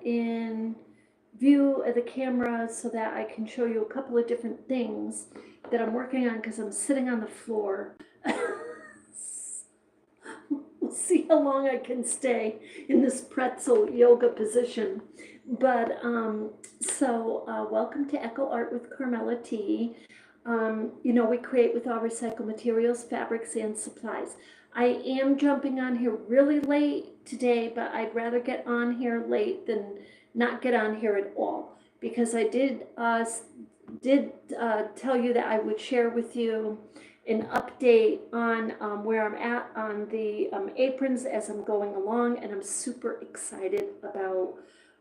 in view of the camera so that I can show you a couple of different things that I'm working on because I'm sitting on the floor. We'll see how long I can stay in this pretzel yoga position. But welcome to Echo Art with Carmella-T. You know, we create with all recycled materials, fabrics, and supplies. I am jumping on here really late today, but I'd rather get on here late than not get on here at all, because I did tell you that I would share with you an update on where I'm at on the aprons as I'm going along, and I'm super excited about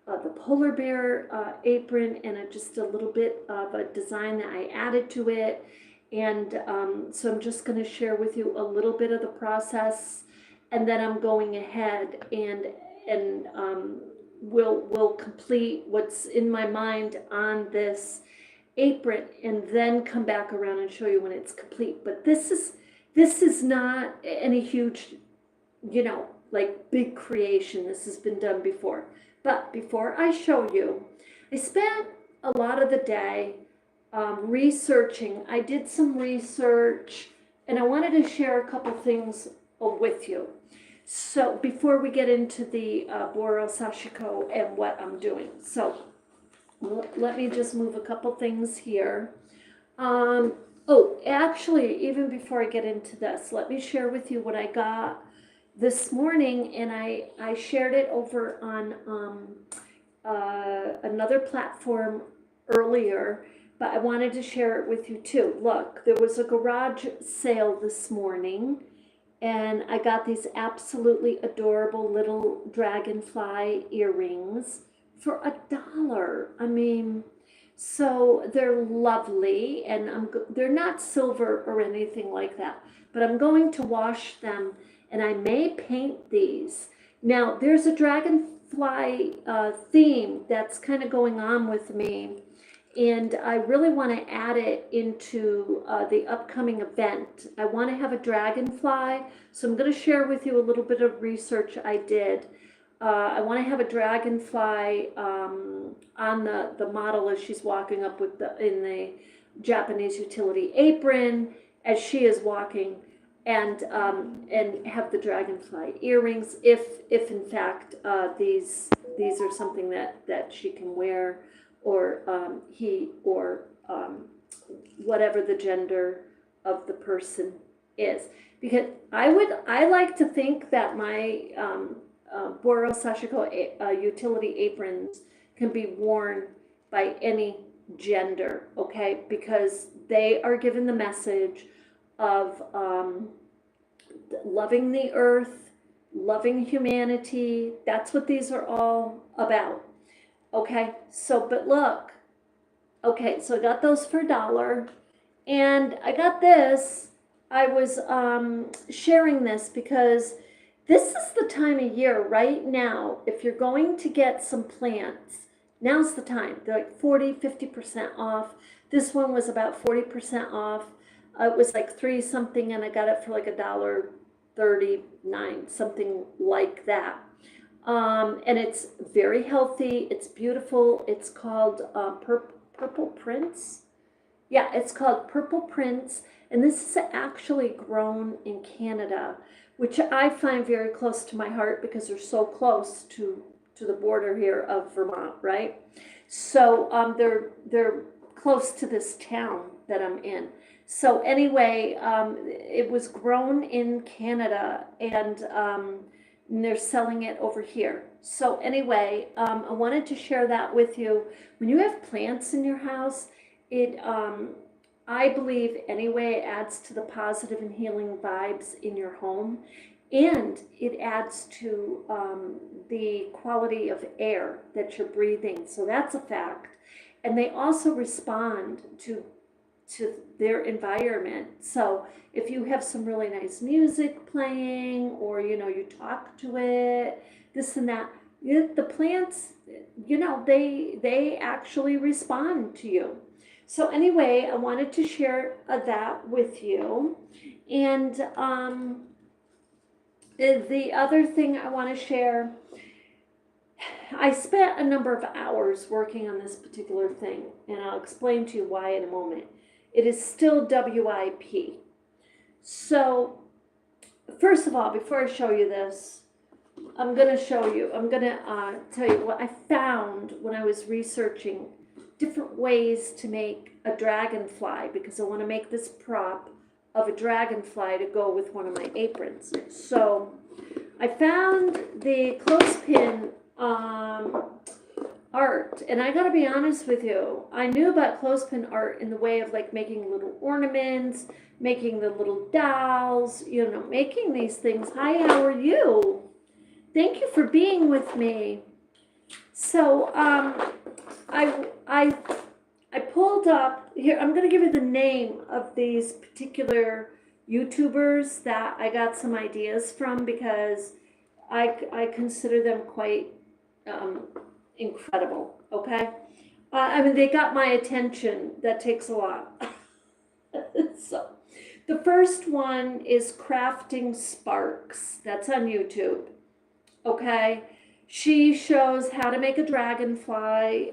the polar bear apron and just a little bit of a design that I added to it. And so I'm just going to share with you a little bit of the process, and then I'm going ahead and we'll complete what's in my mind on this apron, and then come back around and show you when it's complete. But this is not any huge, you know, like big creation. This has been done before. But before I show you, I spent a lot of the day researching. I did some research, and I wanted to share a couple things with you. So before we get into the Boro sashiko and what I'm doing. So let me just move a couple things here. Oh, actually, even before I get into this, let me share with you what I got this morning, and I shared it over on another platform earlier, but I wanted to share it with you too. Look, there was a garage sale this morning, and I got these absolutely adorable little dragonfly earrings for $1. I mean, so they're lovely, and they're not silver or anything like that, but I'm going to wash them, and I may paint these. Now, there's a dragonfly theme that's kind of going on with me, and I really want to add it into the upcoming event. I want to have a dragonfly, so I'm going to share with you a little bit of research I did. I want to have a dragonfly on the model as she's walking up with in the Japanese utility apron as she is walking, and have the dragonfly earrings if in fact these are something that she can wear, or he, or whatever the gender of the person is, because I like to think that my Boro sashiko utility aprons can be worn by any gender, okay? Because they are given the message of loving the earth, loving humanity. That's what these are all about, okay? So, but look, okay, so I got those for $1, and I got this. I was sharing this because this is the time of year right now. If you're going to get some plants, now's the time. They're like 40–50% off. This one was about 40% off. It was like $3 something, and I got it for like $1.39, something like that. And it's very healthy. It's beautiful. It's called Purple Prince. Yeah, it's called Purple Prince, and this is actually grown in Canada, which I find very close to my heart because they're so close to the border here of Vermont, right? So they're close to this town that I'm in. So anyway, it was grown in Canada, and they're selling it over here. So anyway, I wanted to share that with you. When you have plants in your house, it I believe anyway, it adds to the positive and healing vibes in your home, and it adds to the quality of air that you're breathing. So that's a fact. And they also respond to their environment. So if you have some really nice music playing, or you know, you talk to it, this and that, the plants, you know, they actually respond to you. So anyway, I wanted to share that with you. And the other thing I want to share, I spent a number of hours working on this particular thing, and I'll explain to you why in a moment. It is still WIP. So, first of all, before I show you this, I'm going to tell you what I found when I was researching different ways to make a dragonfly, because I want to make this prop of a dragonfly to go with one of my aprons. So I found the clothespin art, and I gotta be honest with you, I knew about clothespin art in the way of like making little ornaments, making the little dolls, making these things. Hi, how are you? Thank you for being with me. So I pulled up here. I'm going to give you the name of these particular YouTubers that I got some ideas from, because I consider them quite incredible. Okay, I mean, they got my attention. That takes a lot. So the first one is Crafting Sparks. That's on YouTube. Okay. She shows how to make a dragonfly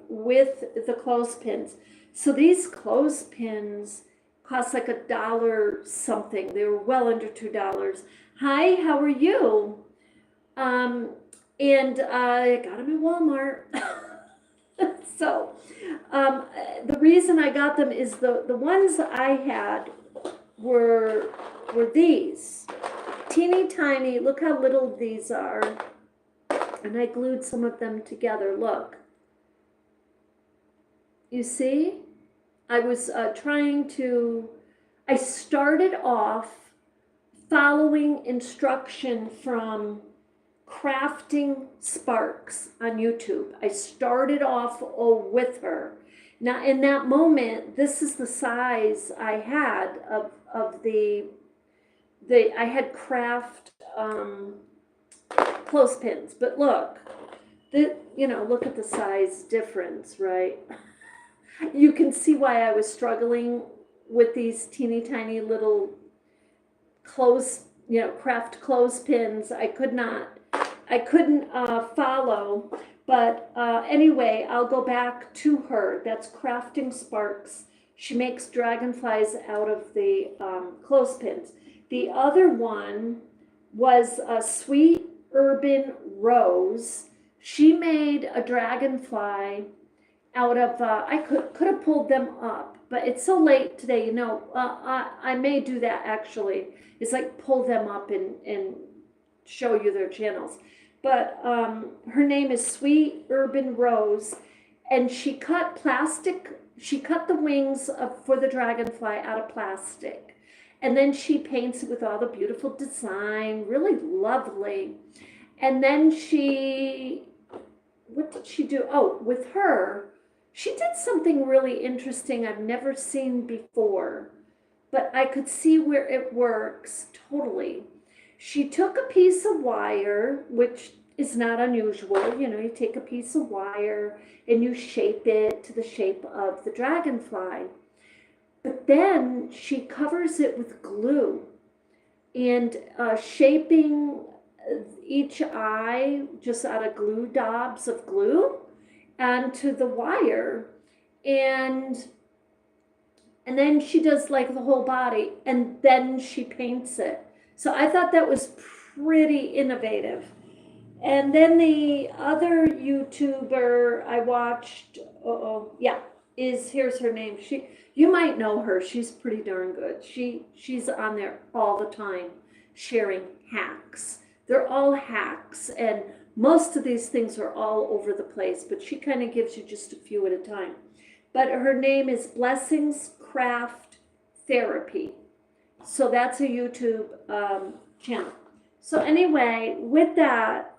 with the clothespins. So these clothespins cost like $1 something. They were well under $2. Hi, how are you? And I got them at Walmart. So the reason I got them is the ones I had were these. Teeny tiny. Look how little these are. And I glued some of them together. Look. You see? I was I started off following instruction from Crafting Sparks on YouTube. I started off with her. Now, in that moment, this is the size I had of the I had craft clothespins, but look, look at the size difference, right? You can see why I was struggling with these teeny tiny little craft clothespins. I couldn't follow, but anyway, I'll go back to her. That's Crafting Sparks. She makes dragonflies out of the clothespins. The other one was a Sweet Urban Rose. She made a dragonfly out of, I could have pulled them up, but it's so late today, I may do that actually. It's like pull them up and show you their channels. But her name is Sweet Urban Rose, and she cut the wings for the dragonfly out of plastic. And then she paints it with all the beautiful design, really lovely. And then what did she do? Oh, with her, she did something really interesting I've never seen before, but I could see where it works totally. She took a piece of wire, which is not unusual. You take a piece of wire and you shape it to the shape of the dragonfly. But then she covers it with glue and shaping each eye just out of glue daubs of glue onto the wire. And then she does like the whole body, and then she paints it. So I thought that was pretty innovative. And then the other YouTuber I watched, here's her name. You might know her. She's pretty darn good. She's on there all the time sharing hacks. They're all hacks, and most of these things are all over the place, but she kind of gives you just a few at a time. But her name is Blessings Craft Therapy. So that's a YouTube channel. So anyway, with that,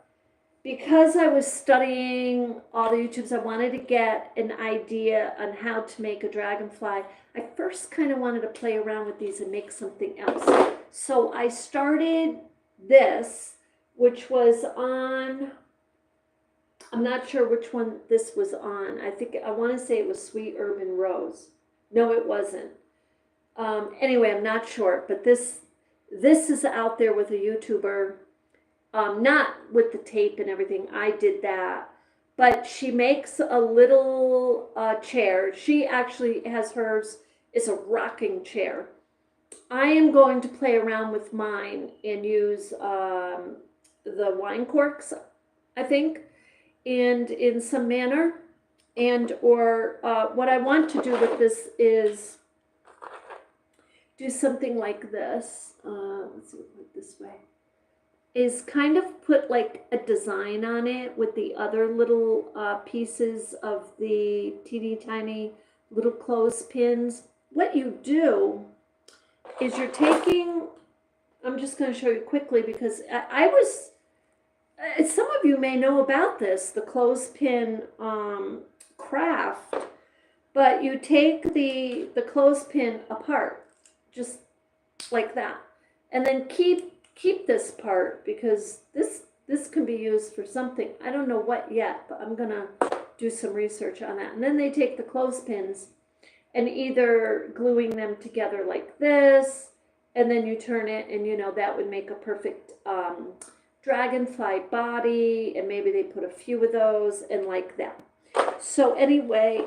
because I was studying all the YouTubes, I wanted to get an idea on how to make a dragonfly. I first kind of wanted to play around with these and make something else. So I started this, which was on, I'm not sure which one this was on. I want to say it was Sweet Urban Rose. No, it wasn't. Anyway, I'm not sure, but this is out there with a YouTuber, not with the tape and everything. I did that. But she makes a little chair. She actually has hers, is a rocking chair. I am going to play around with mine and use the wine corks, I think, and in some manner. And or what I want to do with this is do something like this. Let's see, put it this way. Is kind of put like a design on it with the other little pieces of the teeny tiny little clothespins. What you do is you're taking, I'm just going to show you quickly because I was, some of you may know about this, the clothespin craft, but you take the clothespin apart, just like that, and then keep this part because this can be used for something. I don't know what yet, but I'm gonna do some research on that. And then they take the clothespins and either gluing them together like this, and then you turn it, and you know that would make a perfect dragonfly body, and maybe they put a few of those and like that. So anyway,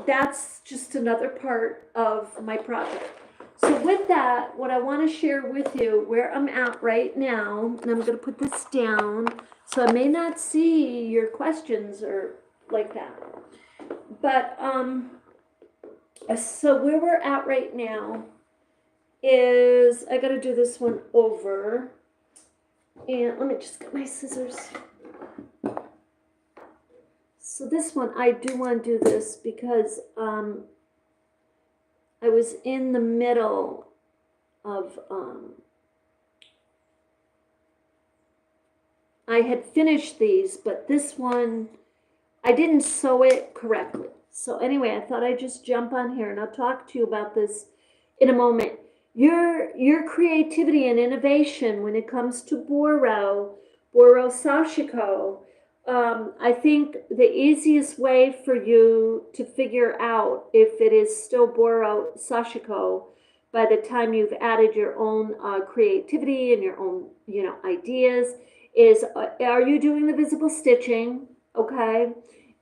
that's just another part of my project. So with that, what I want to share with you where I'm at right now, and I'm going to put this down, so I may not see your questions or like that. But so where we're at right now is I got to do this one over, and let me just get my scissors. So this one, I do want to do this because I was in the middle of, I had finished these, but this one, I didn't sew it correctly. So anyway, I thought I'd just jump on here and I'll talk to you about this in a moment. Your creativity and innovation when it comes to Boro Sashiko, I think the easiest way for you to figure out if it is still Boro Sashiko by the time you've added your own creativity and your own, you know, ideas is, are you doing the visible stitching, okay?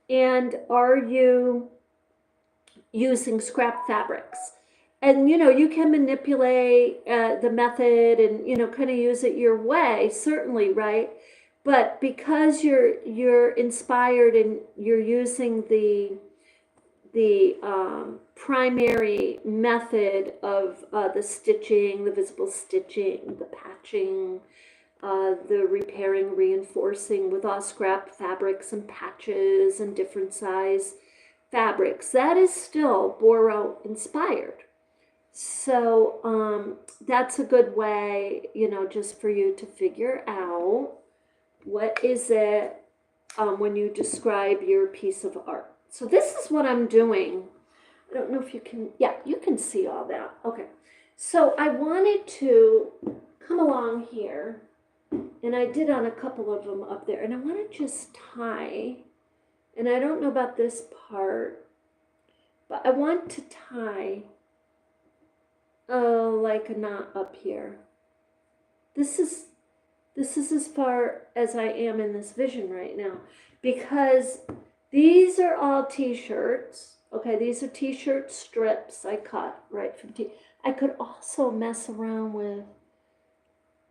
And are you using scrap fabrics? And, you know, you can manipulate the method and, you know, kind of use it your way, certainly, right? But because you're inspired and you're using the primary method of the stitching, the visible stitching, the patching, the repairing, reinforcing with all scrap fabrics and patches and different size fabrics, that is still Boro inspired. So that's a good way, you know, just for you to figure out what is it when you describe your piece of art. So this is what I'm doing. I don't know if you can, yeah, you can see all that. Okay. So I wanted to come along here, and I did on a couple of them up there, and I want to just tie, and I don't know about this part, but I want to tie like a knot up here. This is as far as I am in this vision right now, because these are all t-shirts. Okay, these are t-shirt strips I cut right from I could also mess around with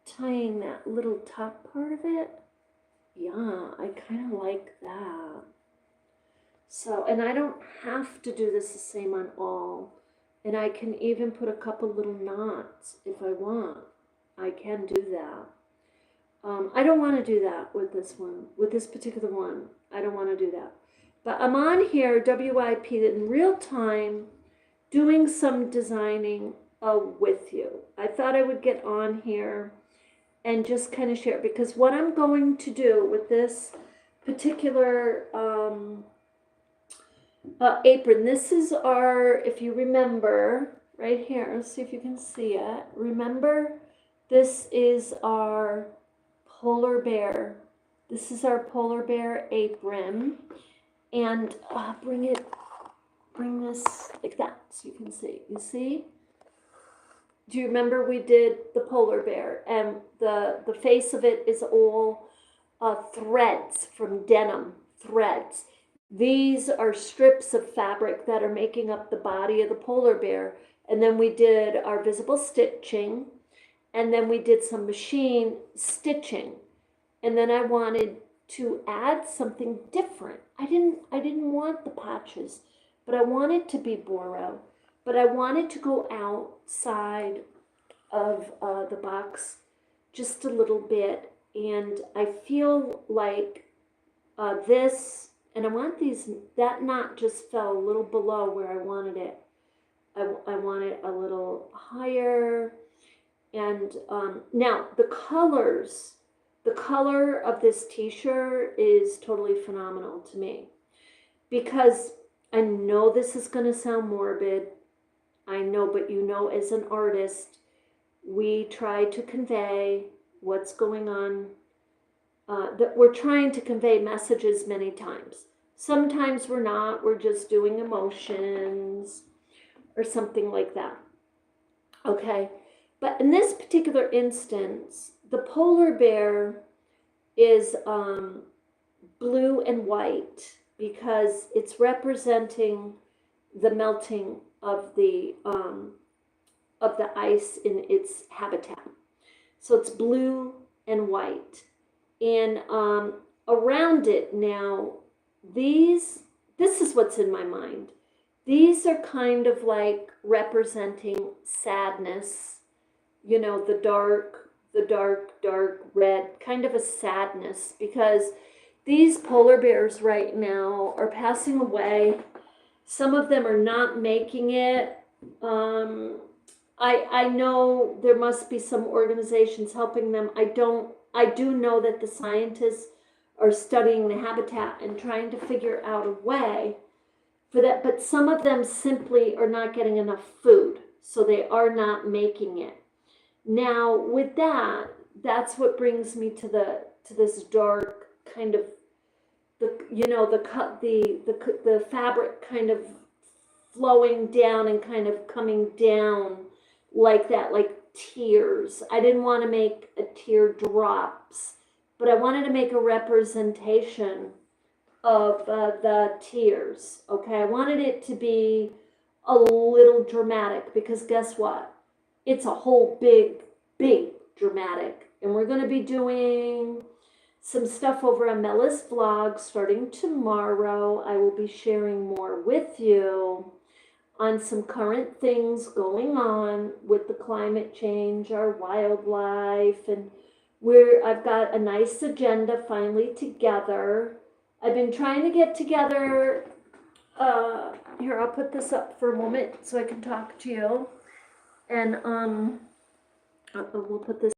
tying that little top part of it. Yeah, I kind of like that. So, and I don't have to do this the same on all. And I can even put a couple little knots if I want. I can do that. I don't want to do that with this one, with this particular one. I don't want to do that. But I'm on here, WIP, in real time, doing some designing with you. I thought I would get on here and just kind of share, because what I'm going to do with this particular apron, this is our, if you remember, right here, let's see if you can see it. Remember, this is our polar bear. This is our polar bear apron. And bring this like that so you can see. You see? do you remember we did the polar bear, and the face of it is all threads from denim threads. These are strips of fabric that are making up the body of the polar bear. And then we did our visible stitching, and then we did some machine stitching. And then I wanted to add something different. I didn't want the patches, but I wanted to be Boro. But I wanted to go outside of the box just a little bit. And I feel like this, and I want these, that knot just fell a little below where I wanted it. I want it a little higher. And now the colors, the color of this t-shirt is totally phenomenal to me, because I know this is going to sound morbid. I know, but you know, as an artist, we try to convey what's going on, that we're trying to convey messages many times. Sometimes we're not, we're just doing emotions or something like that. Okay, but in this particular instance, the polar bear is blue and white because it's representing the melting of the ice in its habitat. So it's blue and white. And around it now, this is what's in my mind. These are kind of like representing sadness, you know, the dark red, kind of a sadness, because these polar bears right now are passing away. Some of them are not making it. I know there must be some organizations helping them. I do know that the scientists are studying the habitat and trying to figure out a way for that, but some of them simply are not getting enough food, so they are not making it. Now, with that, that's what brings me to this dark kind of, the fabric kind of flowing down and kind of coming down like that, like tears. I didn't want to make a teardrops, but I wanted to make a representation of the tears. Okay, I wanted it to be a little dramatic, because guess what? It's a whole big dramatic. And we're going to be doing some stuff over on Mella's vlog starting tomorrow. I will be sharing more with you on some current things going on with the climate change, our wildlife, and I've got a nice agenda finally together. I've been trying to get together, here, I'll put this up for a moment so I can talk to you. And we'll put this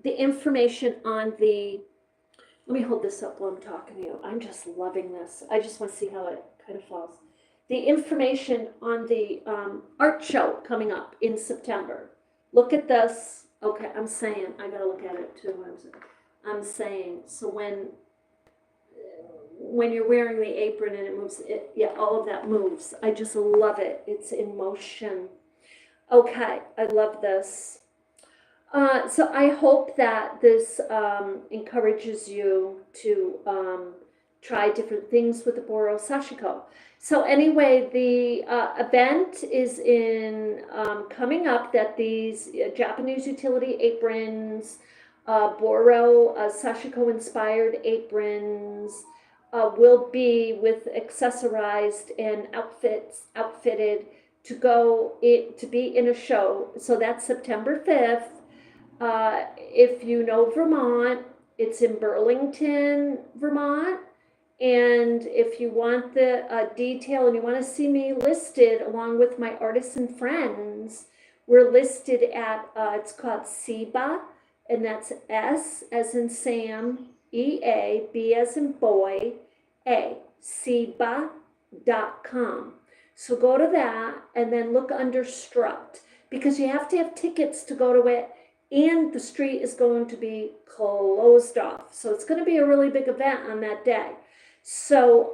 the information on the, let me hold this up while I'm talking to you. I'm just loving this. I just want to see how it kind of falls. The information on the art show coming up in September. Look at this. Okay, I'm saying, I gotta look at it too. I'm saying, so when you're wearing the apron and it moves, yeah, all of that moves. I just love it. It's in motion. Okay, I love this. So I hope that this encourages you to try different things with the Boro Sashiko. So anyway, the event is in coming up, that these Japanese utility aprons, Boro Sashiko inspired aprons will be with accessorized and outfitted to to be in a show. So that's September 5th. If you know Vermont, it's in Burlington, Vermont. And if you want the detail and you want to see me listed along with my artisan friends, we're listed at, it's called SEBA, and that's S as in Sam, E-A, B as in boy, A, SEBA.com. So go to that and then look under Strut, because you have to have tickets to go to it, and the street is going to be closed off. So it's going to be a really big event on that day. So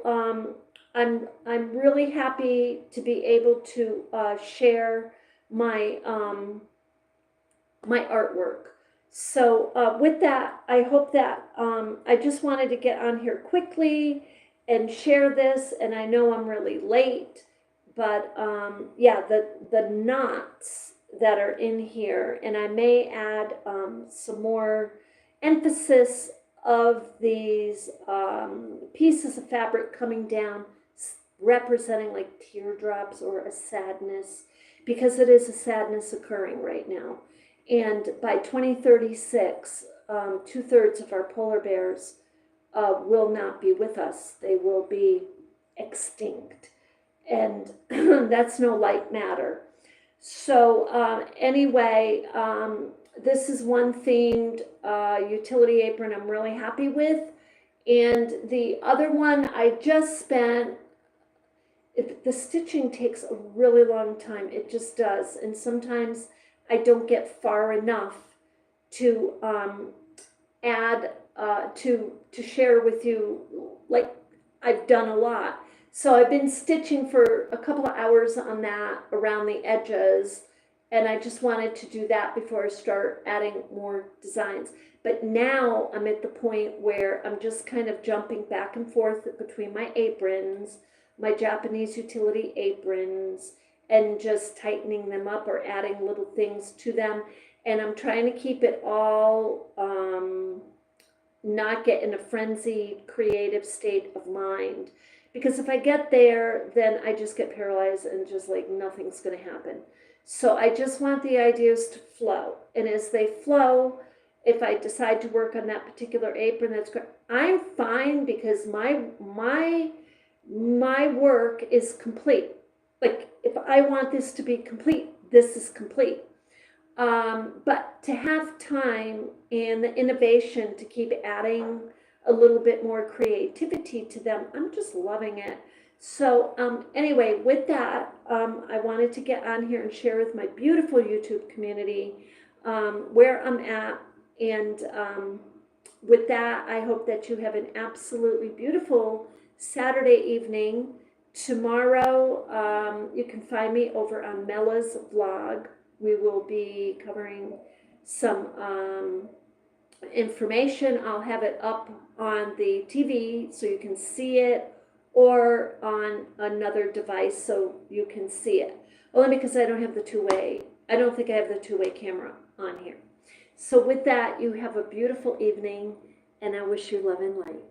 I'm really happy to be able to share my my artwork. So with that, I hope that I just wanted to get on here quickly and share this. And I know I'm really late, but yeah, the knots that are in here, and I may add some more emphasis of these pieces of fabric coming down, representing like teardrops or a sadness, because it is a sadness occurring right now. And by 2036, 2/3 of our polar bears will not be with us. They will be extinct. And that's no light matter. So anyway, this is one themed utility apron I'm really happy with. And the other one I just spent, the stitching takes a really long time. It just does. And sometimes I don't get far enough to add, to share with you, like I've done a lot. So I've been stitching for a couple of hours on that around the edges, and I just wanted to do that before I start adding more designs. But now I'm at the point where I'm just kind of jumping back and forth between my aprons, my Japanese utility aprons, and just tightening them up or adding little things to them. And I'm trying to keep it all, not get in a frenzied creative state of mind. Because if I get there, then I just get paralyzed and just like nothing's going to happen. So I just want the ideas to flow. And as they flow, if I decide to work on that particular apron, that's great. I'm fine, because my work is complete. Like if I want this to be complete, this is complete. But to have time and the innovation to keep adding a little bit more creativity to them, I'm just loving it. So anyway, with that, I wanted to get on here and share with my beautiful YouTube community where I'm at. And with that, I hope that you have an absolutely beautiful Saturday evening. Tomorrow, you can find me over on Mella's vlog. We will be covering some information. I'll have it up on the TV so you can see it, or on another device so you can see it. Only because I don't have the two-way. I don't think I have the two-way camera on here. So with that, you have a beautiful evening, and I wish you love and light.